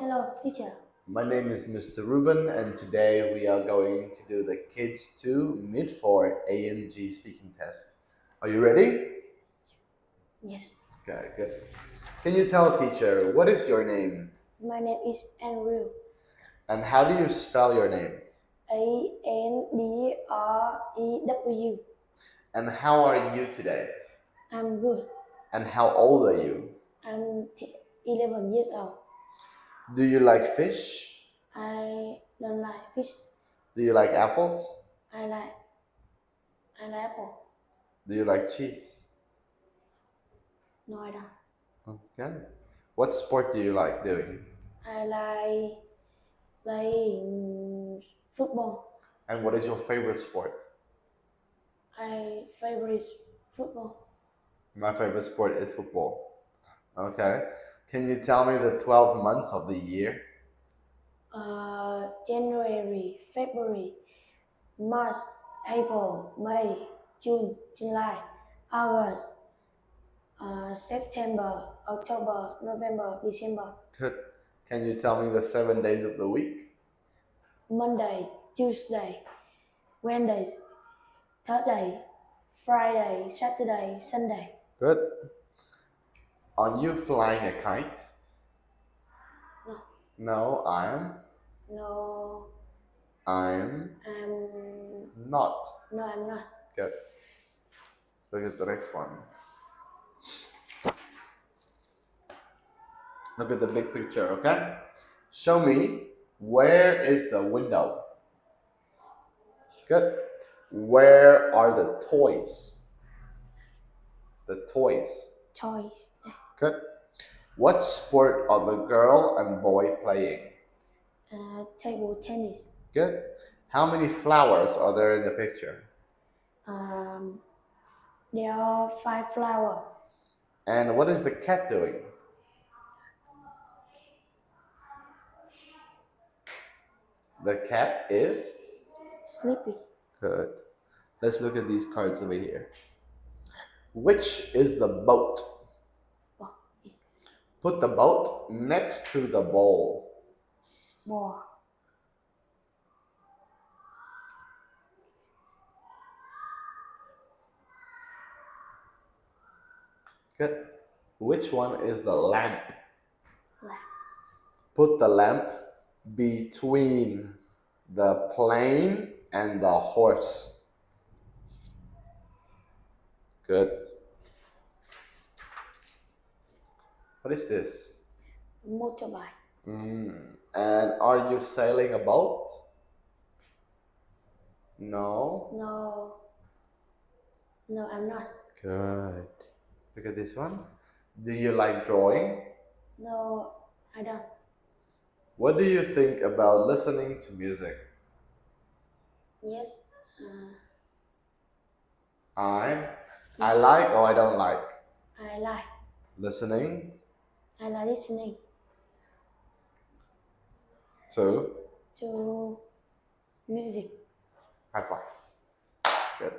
Hello, teacher. My name is Mr. Ruben, and today we are going to do the Kids 2 Mid-4 AMG speaking test. Are you ready? Yes. Okay, good. Can you tell teacher, what is your name? My name is Andrew. And how do you spell your name? Andrew. And how are you today? I'm good. And how old are you? I'm 11 years old. Do you like fish? I don't like fish. Do you like apples? I like apple. Do you like cheese? No, I don't. Okay. What sport do you like doing? I like playing football. And what is your favorite sport? My favorite football. My favorite sport is football. Okay. Can you tell me the 12 months of the year? January, February, March, April, May, June, July, August, September, October, November, December. Good. Can you tell me the 7 days of the week? Monday, Tuesday, Wednesday, Thursday, Friday, Saturday, Sunday. Good. Are you flying a kite? No. No, I'm No. I'm I'm not. No, I'm not. Good. Let's look at the next one. Look at the big picture, okay? Show me, where is the window? Good. Where are the toys? The toys. Toys. Good. What sport are the girl and boy playing? Table tennis. Good. How many flowers are there in the picture? There are 5 flowers. And what is the cat doing? The cat is? Sleepy. Good. Let's look at these cards over here. Which is the boat? Put the boat next to the bowl. Ball. Good. Which one is the lamp? Lamp. Put the lamp between the plane and the horse. Good. What is this? Motorbike. And are you sailing a boat? No. No, I'm not. Good. Look at this one. Do you like drawing? No, I don't. What do you think about listening to music? Yes. I like or I don't like? I like. Listening I like listening to to music. high five. Good.